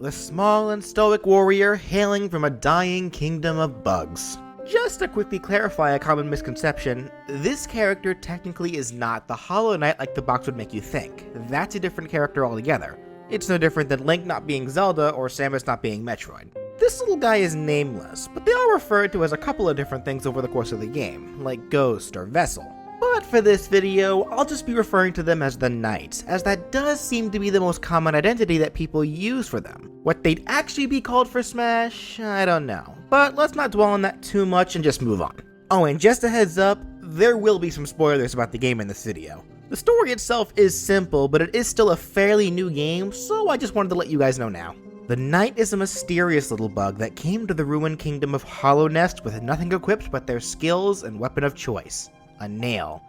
the small and stoic warrior hailing from a dying kingdom of bugs. Just to quickly clarify a common misconception, this character technically is not the Hollow Knight like the box would make you think. That's a different character altogether. It's no different than Link not being Zelda or Samus not being Metroid. This little guy is nameless, but they are referred to as a couple of different things over the course of the game, like Ghost or Vessel. But for this video, I'll just be referring to them as the Knights, as that does seem to be the most common identity that people use for them. What they'd actually be called for Smash, I don't know. But let's not dwell on that too much and just move on. Oh, and just a heads up, there will be some spoilers about the game in this video. The story itself is simple, but it is still a fairly new game, so I just wanted to let you guys know now. The Knight is a mysterious little bug that came to the ruined kingdom of Hollow Nest with nothing equipped but their skills and weapon of choice. A nail.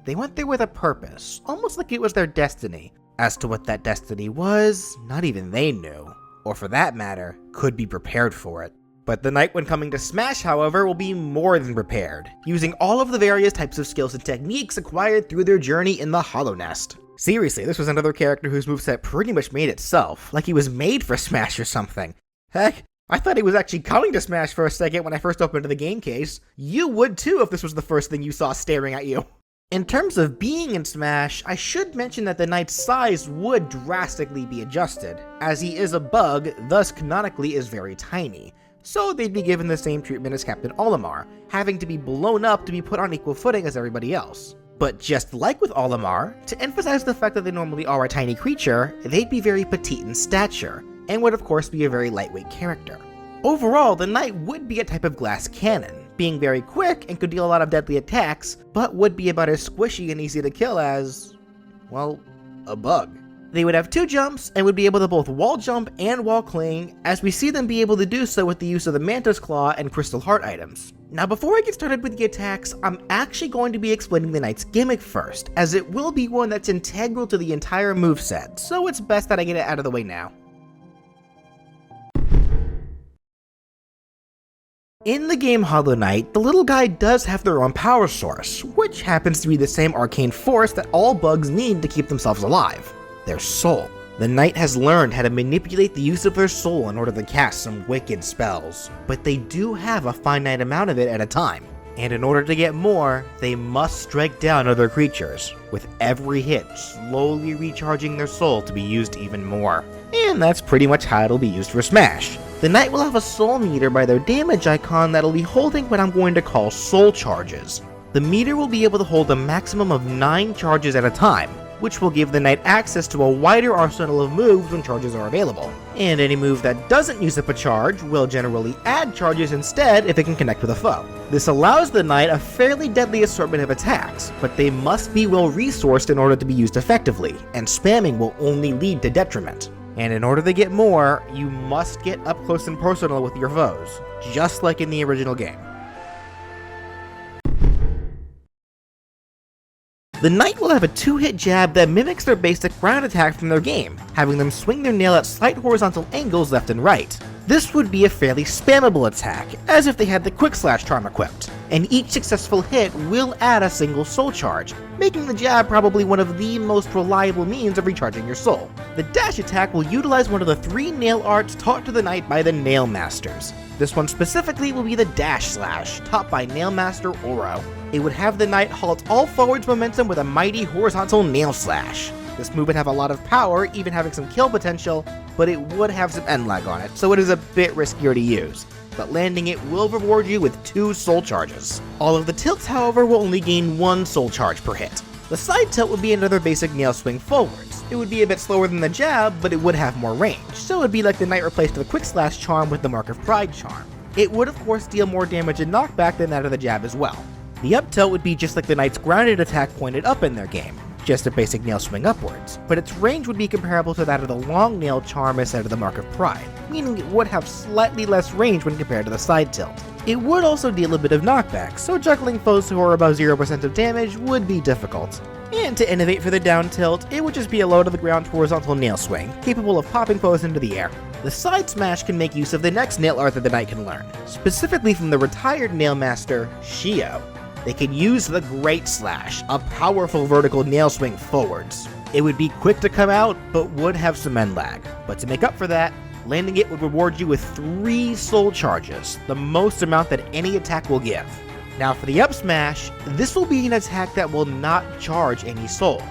They went there with a purpose, almost like it was their destiny. As to what that destiny was, not even they knew, or for that matter, could be prepared for it. But the Knight when coming to Smash, however, will be more than prepared, using all of the various types of skills and techniques acquired through their journey in the Hollow Nest. Seriously, this was another character whose moveset pretty much made itself, like he was made for Smash or something. Heck, I thought he was actually coming to Smash for a second when I first opened the game case. You would too if this was the first thing you saw staring at you. In terms of being in Smash, I should mention that the Knight's size would drastically be adjusted, as he is a bug, thus canonically is very tiny. So they'd be given the same treatment as Captain Olimar, having to be blown up to be put on equal footing as everybody else. But just like with Olimar, to emphasize the fact that they normally are a tiny creature, they'd be very petite in stature, and would of course be a very lightweight character. Overall, the Knight would be a type of glass cannon, being very quick and could deal a lot of deadly attacks, but would be about as squishy and easy to kill as, well, a bug. They would have 2 jumps and would be able to both wall jump and wall cling, as we see them be able to do so with the use of the Mantis Claw and Crystal Heart items. Now before I get started with the attacks, I'm actually going to be explaining the Knight's gimmick first, as it will be one that's integral to the entire moveset, so it's best that I get it out of the way now. In the game Hollow Knight, the little guy does have their own power source, which happens to be the same arcane force that all bugs need to keep themselves alive. Their soul. The Knight has learned how to manipulate the use of their soul in order to cast some wicked spells, but they do have a finite amount of it at a time, and in order to get more, they must strike down other creatures, with every hit slowly recharging their soul to be used even more. And that's pretty much how it'll be used for Smash. The Knight will have a soul meter by their damage icon that'll be holding what I'm going to call soul charges. The meter will be able to hold a maximum of 9 charges at a time, which will give the Knight access to a wider arsenal of moves when charges are available. And any move that doesn't use up a charge will generally add charges instead if it can connect with a foe. This allows the Knight a fairly deadly assortment of attacks, but they must be well resourced in order to be used effectively, and spamming will only lead to detriment. And in order to get more, you must get up close and personal with your foes, just like in the original game. The Knight will have a 2-hit jab that mimics their basic ground attack from their game, having them swing their nail at slight horizontal angles left and right. This would be a fairly spammable attack, as if they had the Quick Slash charm equipped, and each successful hit will add a single soul charge, making the jab probably one of the most reliable means of recharging your soul. The dash attack will utilize one of the 3 nail arts taught to the Knight by the Nail Masters. This one specifically will be the Dash Slash, taught by Nail Master Oro. It would have the Knight halt all forwards momentum with a mighty horizontal nail slash. This move would have a lot of power, even having some kill potential, but it would have some end lag on it, so it is a bit riskier to use. But landing it will reward you with 2 soul charges. All of the tilts, however, will only gain 1 soul charge per hit. The side tilt would be another basic nail swing forwards. It would be a bit slower than the jab, but it would have more range, so it'd be like the Knight replaced the Quick Slash charm with the Mark of Pride charm. It would of course deal more damage and knockback than that of the jab as well. The up tilt would be just like the Knight's grounded attack pointed up in their game, just a basic nail swing upwards, but its range would be comparable to that of the long nail charm instead of the Mark of Pride, meaning it would have slightly less range when compared to the side tilt. It would also deal a bit of knockback, so juggling foes who are above 0% of damage would be difficult. And to innovate for the down tilt, it would just be a low to the ground horizontal nail swing, capable of popping foes into the air. The side smash can make use of the next nail art that the Knight can learn, specifically from the retired nail master, Shio. They can use the Great Slash, a powerful vertical nail swing forwards. It would be quick to come out, but would have some end lag. But to make up for that, Landing it would reward you with 3 soul charges, the most amount that any attack will give. Now for the up smash, this will be an attack that will not charge any soul.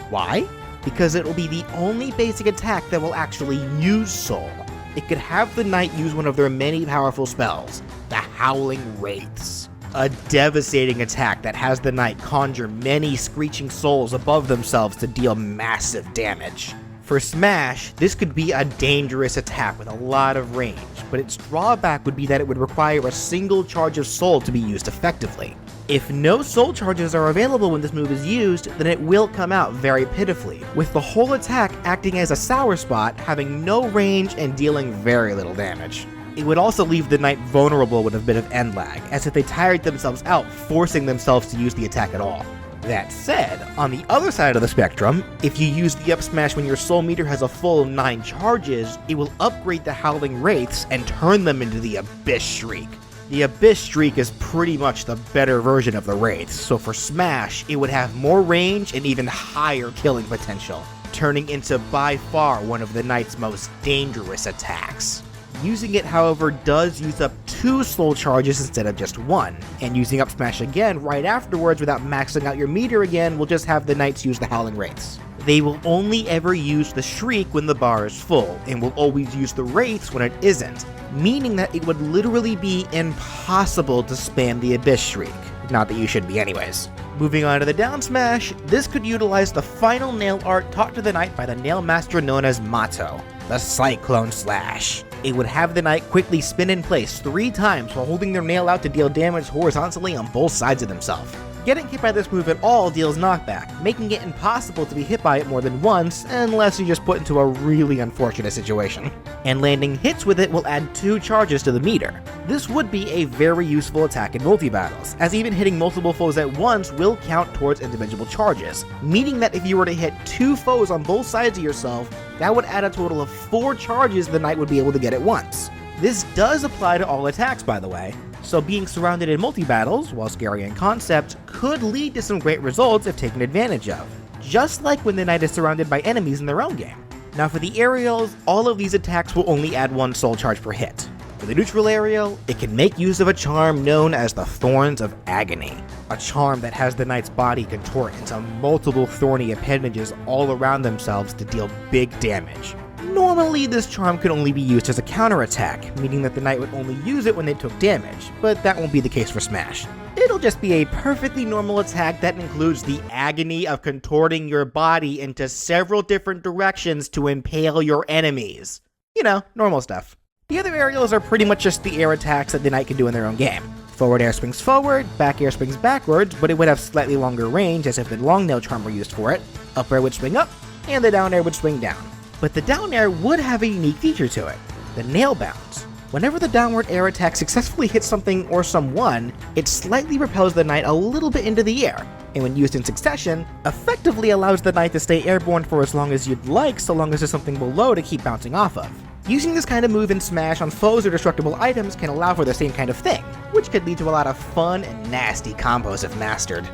Why? Because it will be the only basic attack that will actually use soul. It could have the knight use one of their many powerful spells, the Howling Wraiths. A devastating attack that has the knight conjure many screeching souls above themselves to deal massive damage. For Smash, this could be a dangerous attack with a lot of range, but its drawback would be that it would require a single charge of soul to be used effectively. If no soul charges are available when this move is used, then it will come out very pitifully, with the whole attack acting as a sour spot, having no range and dealing very little damage. It would also leave the knight vulnerable with a bit of end lag, as if they tired themselves out forcing themselves to use the attack at all. That said, on the other side of the spectrum, if you use the up smash when your soul meter has a full 9 charges, it will upgrade the Howling Wraiths and turn them into the Abyss Shriek. The Abyss Shriek is pretty much the better version of the Wraiths, so for Smash, it would have more range and even higher killing potential, turning into by far one of the knight's most dangerous attacks. Using it, however, does use up 2 soul charges instead of just 1, and using up smash again right afterwards without maxing out your meter again will just have the knights use the Howling Wraiths. They will only ever use the Shriek when the bar is full, and will always use the Wraiths when it isn't, meaning that it would literally be impossible to spam the Abyss Shriek. Not that you should be anyways. Moving on to the down smash, this could utilize the final nail art taught to the knight by the nail master known as Mato, the Cyclone Slash. It would have the knight quickly spin in place 3 times while holding their nail out to deal damage horizontally on both sides of themselves. Getting hit by this move at all deals knockback, making it impossible to be hit by it more than once unless you're just put into a really unfortunate situation. And landing hits with it will add 2 charges to the meter. This would be a very useful attack in multi-battles, as even hitting multiple foes at once will count towards individual charges, meaning that if you were to hit 2 foes on both sides of yourself, that would add a total of 4 charges the knight would be able to get at once. This does apply to all attacks, by the way, so being surrounded in multi-battles, while scary in concept, could lead to some great results if taken advantage of, just like when the knight is surrounded by enemies in their own game. Now for the aerials, all of these attacks will only add 1 soul charge per hit. For the neutral aerial, it can make use of a charm known as the Thorns of Agony, a charm that has the knight's body contort into multiple thorny appendages all around themselves to deal big damage. Normally, this charm could only be used as a counterattack, meaning that the knight would only use it when they took damage, but that won't be the case for Smash. It'll just be a perfectly normal attack that includes the agony of contorting your body into several different directions to impale your enemies. You know, normal stuff. The other aerials are pretty much just the air attacks that the knight can do in their own game. Forward air springs forward, back air springs backwards, but it would have slightly longer range as if the long nail charm were used for it, up air would swing up, and the down air would swing down. But the down air would have a unique feature to it, the nail bounce. Whenever the downward air attack successfully hits something or someone, it slightly repels the knight a little bit into the air, and when used in succession, effectively allows the knight to stay airborne for as long as you'd like, so long as there's something below to keep bouncing off of. Using this kind of move in Smash on foes or destructible items can allow for the same kind of thing, which could lead to a lot of fun and nasty combos if mastered.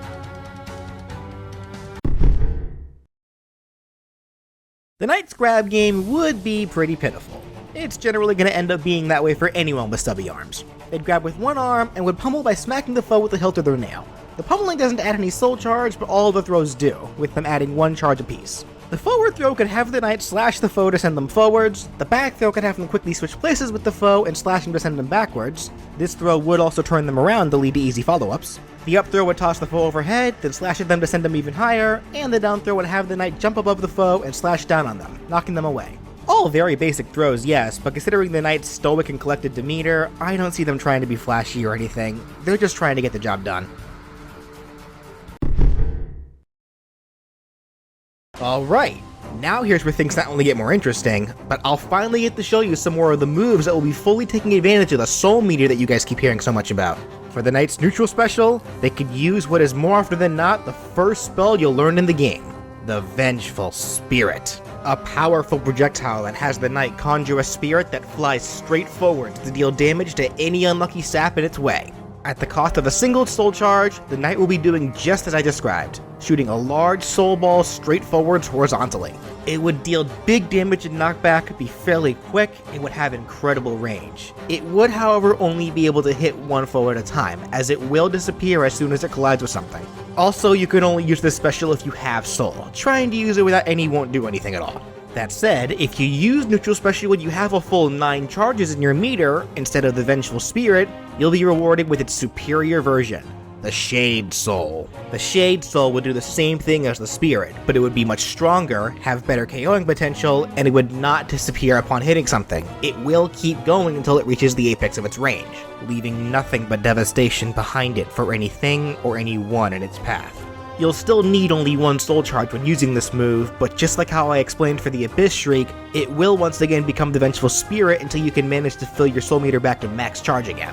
The knight's grab game would be pretty pitiful. It's generally going to end up being that way for anyone with stubby arms. They'd grab with one arm and would pummel by smacking the foe with the hilt of their nail. The pummeling doesn't add any soul charge, but all of the throws do, with them adding 1 charge apiece. The forward throw could have the knight slash the foe to send them forwards, the back throw could have them quickly switch places with the foe and slash them to send them backwards. This throw would also turn them around to lead to easy follow-ups. The up throw would toss the foe overhead, then slash at them to send them even higher, and the down throw would have the knight jump above the foe and slash down on them, knocking them away. All very basic throws, yes, but considering the knight's stoic and collected demeanor, I don't see them trying to be flashy or anything. They're just trying to get the job done. Alright, now here's where things not only get more interesting, but I'll finally get to show you some more of the moves that will be fully taking advantage of the soul meter that you guys keep hearing so much about. For the knight's neutral special, they could use what is more often than not the first spell you'll learn in the game, the Vengeful Spirit. A powerful projectile that has the knight conjure a spirit that flies straight forward to deal damage to any unlucky sap in its way. At the cost of a single soul charge, the knight will be doing just as I described, shooting a large soul ball straight forwards horizontally. It would deal big damage and knockback, be fairly quick, and would have incredible range. It would, however, only be able to hit one foe at a time, as it will disappear as soon as it collides with something. Also, you can only use this special if you have soul. Trying to use it without any won't do anything at all. That said, if you use neutral special when you have a full 9 charges in your meter, instead of the Vengeful Spirit, you'll be rewarded with its superior version, the Shade Soul. The Shade Soul would do the same thing as the Spirit, but it would be much stronger, have better KOing potential, and it would not disappear upon hitting something. It will keep going until it reaches the apex of its range, leaving nothing but devastation behind it for anything or anyone in its path. You'll still need only one soul charge when using this move, but just like how I explained for the Abyss Shriek, it will once again become the Vengeful Spirit until you can manage to fill your soul meter back to max charge again.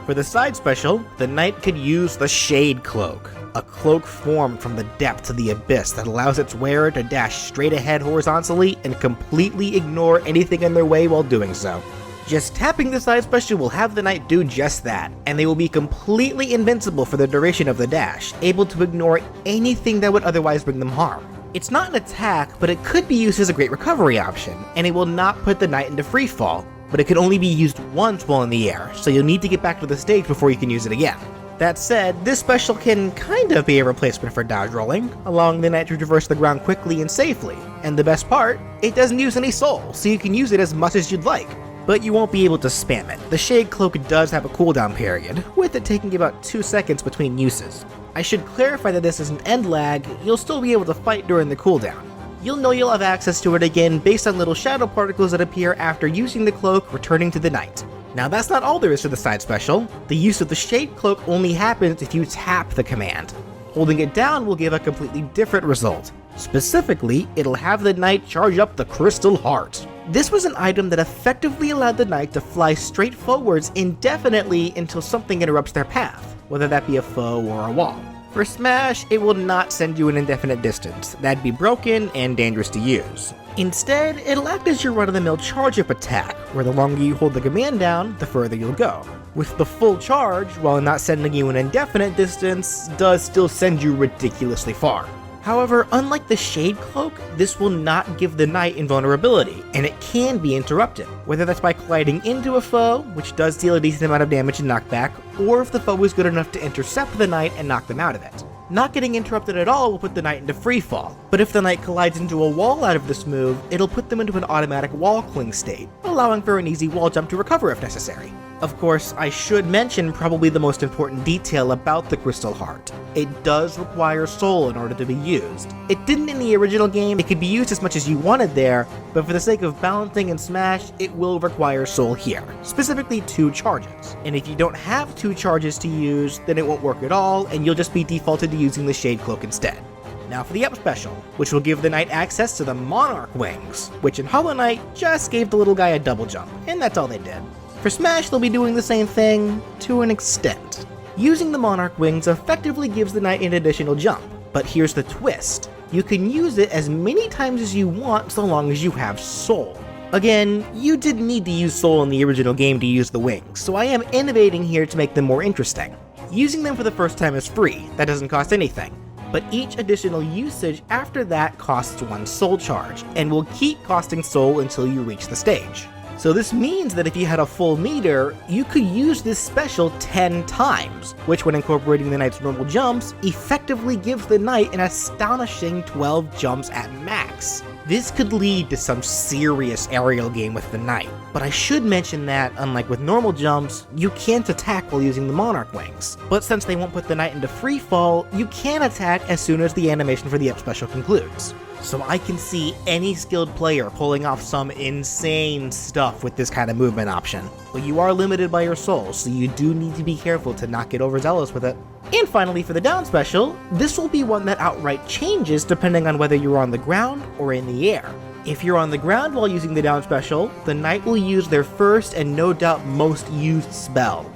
For the side special, the knight could use the Shade Cloak, a cloak formed from the depths of the abyss that allows its wearer to dash straight ahead horizontally and completely ignore anything in their way while doing so. Just tapping the side special will have the knight do just that, and they will be completely invincible for the duration of the dash, able to ignore anything that would otherwise bring them harm. It's not an attack, but it could be used as a great recovery option, and it will not put the knight into free fall, but it can only be used once while in the air, so you'll need to get back to the stage before you can use it again. That said, this special can kind of be a replacement for dodge rolling, allowing the knight to traverse the ground quickly and safely, and the best part, it doesn't use any soul, so you can use it as much as you'd like. But you won't be able to spam it. The Shade Cloak does have a cooldown period, with it taking about 2 seconds between uses. I should clarify that this isn't end lag, you'll still be able to fight during the cooldown. You'll know you'll have access to it again based on little shadow particles that appear after using the cloak returning to the knight. Now that's not all there is to the side special. The use of the Shade Cloak only happens if you tap the command. Holding it down will give a completely different result. Specifically, it'll have the knight charge up the Crystal Heart. This was an item that effectively allowed the knight to fly straight forwards indefinitely until something interrupts their path, whether that be a foe or a wall. For Smash, it will not send you an indefinite distance. That'd be broken and dangerous to use. Instead, it'll act as your run-of-the-mill charge-up attack, where the longer you hold the command down, the further you'll go. With the full charge, while not sending you an indefinite distance, does still send you ridiculously far. However, unlike the Shade Cloak, this will not give the knight invulnerability, and it can be interrupted, whether that's by colliding into a foe, which does deal a decent amount of damage and knockback, or if the foe is good enough to intercept the knight and knock them out of it. Not getting interrupted at all will put the knight into free fall, but if the knight collides into a wall out of this move, it'll put them into an automatic wall cling state, allowing for an easy wall jump to recover if necessary. Of course, I should mention probably the most important detail about the Crystal Heart. It does require soul in order to be used. It didn't in the original game, it could be used as much as you wanted there, but for the sake of balancing and Smash, it will require soul here, specifically 2 charges. And if you don't have 2 charges to use, then it won't work at all, and you'll just be defaulted to using the Shade Cloak instead. Now for the up special, which will give the knight access to the Monarch Wings, which in Hollow Knight just gave the little guy a double jump, and that's all they did. For Smash, they'll be doing the same thing, to an extent. Using the Monarch Wings effectively gives the knight an additional jump, but here's the twist. You can use it as many times as you want so long as you have soul. Again, you didn't need to use soul in the original game to use the wings, so I am innovating here to make them more interesting. Using them for the first time is free, that doesn't cost anything, but each additional usage after that costs 1 soul charge, and will keep costing soul until you reach the stage. So this means that if you had a full meter, you could use this special 10 times, which when incorporating the knight's normal jumps, effectively gives the knight an astonishing 12 jumps at max. This could lead to some serious aerial game with the knight, but I should mention that, unlike with normal jumps, you can't attack while using the Monarch Wings. But since they won't put the knight into free fall, you can attack as soon as the animation for the up special concludes. So I can see any skilled player pulling off some insane stuff with this kind of movement option. But you are limited by your soul, so you do need to be careful to not get overzealous with it. And finally for the down special, this will be one that outright changes depending on whether you're on the ground or in the air. If you're on the ground while using the down special, the knight will use their first and no doubt most used spell,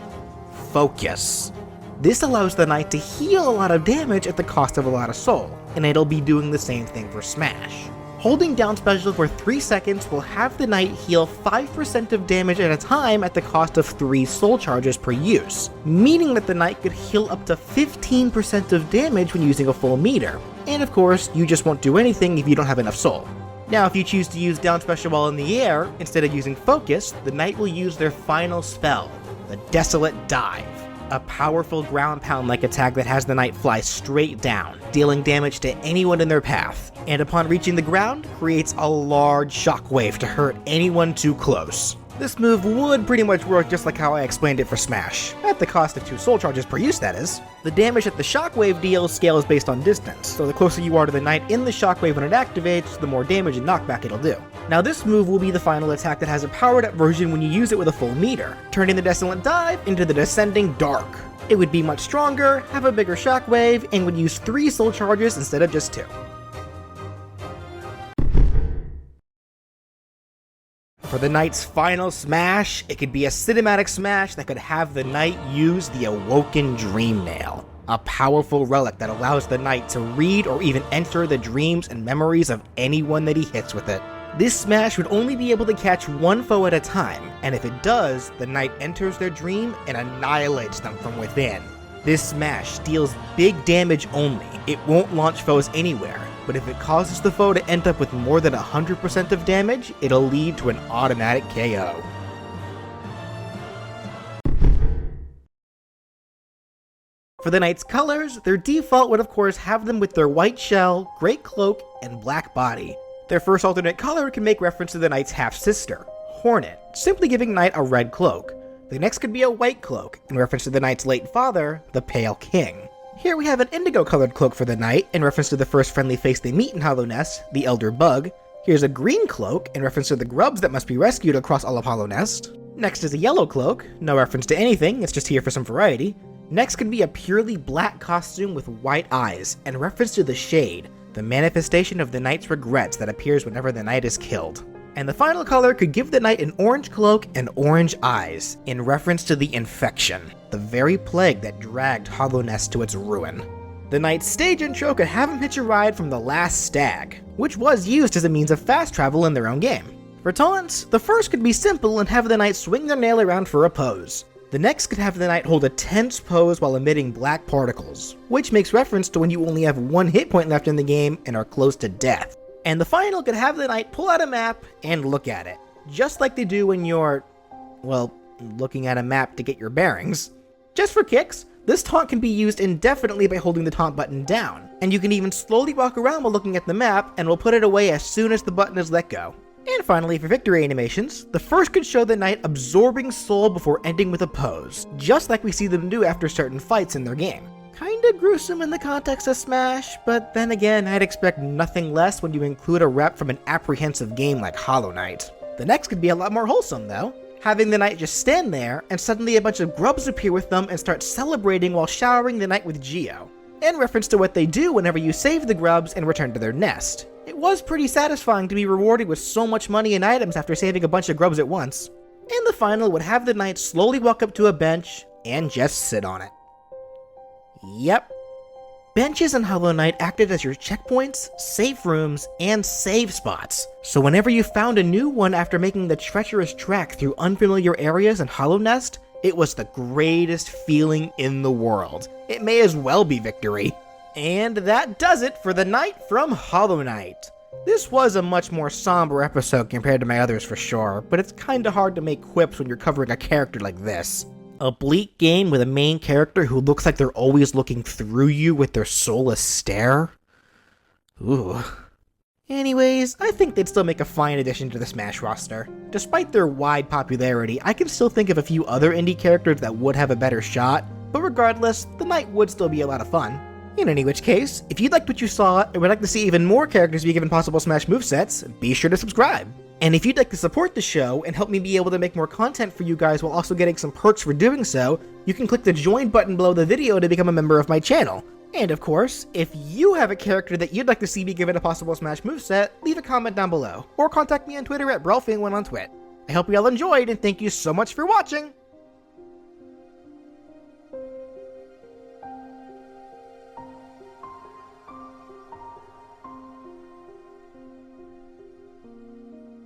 Focus. This allows the knight to heal a lot of damage at the cost of a lot of soul, and it'll be doing the same thing for Smash. Holding down special for 3 seconds will have the knight heal 5% of damage at a time at the cost of 3 soul charges per use, meaning that the knight could heal up to 15% of damage when using a full meter. And of course, you just won't do anything if you don't have enough soul. Now, if you choose to use down special while in the air, instead of using focus, the knight will use their final spell, the Desolate Dive. A powerful ground pound-like attack that has the knight fly straight down, dealing damage to anyone in their path, and upon reaching the ground, creates a large shockwave to hurt anyone too close. This move would pretty much work just like how I explained it for Smash, at the cost of 2 soul charges per use that is. The damage that the shockwave deals scales based on distance, so the closer you are to the knight in the shockwave when it activates, the more damage and knockback it'll do. Now this move will be the final attack that has a powered up version when you use it with a full meter, turning the Desolate Dive into the Descending Dark. It would be much stronger, have a bigger shockwave, and would use 3 soul charges instead of just 2. For the knight's final smash, it could be a cinematic smash that could have the knight use the Awoken Dream Nail, a powerful relic that allows the knight to read or even enter the dreams and memories of anyone that he hits with it. This smash would only be able to catch 1 foe at a time, and if it does, the knight enters their dream and annihilates them from within. This smash deals big damage only. It won't launch foes anywhere, but if it causes the foe to end up with more than 100% of damage, it'll lead to an automatic KO. For the knight's colors, their default would of course have them with their white shell, great cloak, and black body. Their first alternate color can make reference to the knight's half-sister, Hornet, simply giving knight a red cloak. The next could be a white cloak, in reference to the knight's late father, the Pale King. Here we have an indigo-colored cloak for the knight, in reference to the first friendly face they meet in Hollow Nest, the Elder Bug. Here's a green cloak, in reference to the grubs that must be rescued across all of Hollow Nest. Next is a yellow cloak, no reference to anything, it's just here for some variety. Next could be a purely black costume with white eyes, in reference to the Shade, the manifestation of the knight's regrets that appears whenever the knight is killed. And the final color could give the knight an orange cloak and orange eyes, in reference to the Infection, the very plague that dragged Hollow Nest to its ruin. The knight's stage intro could have him hitch a ride from the Last Stag, which was used as a means of fast travel in their own game. For taunts, the first could be simple and have the knight swing their nail around for a pose. The next could have the knight hold a tense pose while emitting black particles, which makes reference to when you only have 1 hit point left in the game and are close to death. And the final could have the knight pull out a map and look at it, just like they do when you're, well, looking at a map to get your bearings. Just for kicks, this taunt can be used indefinitely by holding the taunt button down, and you can even slowly walk around while looking at the map and will put it away as soon as the button is let go. And finally, for victory animations, the first could show the knight absorbing soul before ending with a pose, just like we see them do after certain fights in their game. Kinda gruesome in the context of Smash, but then again, I'd expect nothing less when you include a rep from an apprehensive game like Hollow Knight. The next could be a lot more wholesome though, having the knight just stand there and suddenly a bunch of grubs appear with them and start celebrating while showering the knight with Geo, in reference to what they do whenever you save the grubs and return to their nest. It was pretty satisfying to be rewarded with so much money and items after saving a bunch of grubs at once. And the final would have the knight slowly walk up to a bench and just sit on it. Yep. Benches in Hollow Knight acted as your checkpoints, safe rooms, and save spots. So whenever you found a new one after making the treacherous trek through unfamiliar areas in Hollow Nest, it was the greatest feeling in the world. It may as well be victory. And that does it for the Knight from Hollow Knight. This was a much more somber episode compared to my others for sure, but it's kinda hard to make quips when you're covering a character like this. A bleak game with a main character who looks like they're always looking through you with their soulless stare? Ooh. Anyways, I think they'd still make a fine addition to the Smash roster. Despite their wide popularity, I can still think of a few other indie characters that would have a better shot, but regardless, the Knight would still be a lot of fun. In any which case, if you liked what you saw and would like to see even more characters be given possible Smash movesets, be sure to subscribe. And if you'd like to support the show and help me be able to make more content for you guys while also getting some perks for doing so, you can click the join button below the video to become a member of my channel. And of course, if you have a character that you'd like to see me given a possible Smash moveset, leave a comment down below, or contact me on Twitter at BrawlFang1 on Twit. I hope you all enjoyed, and thank you so much for watching!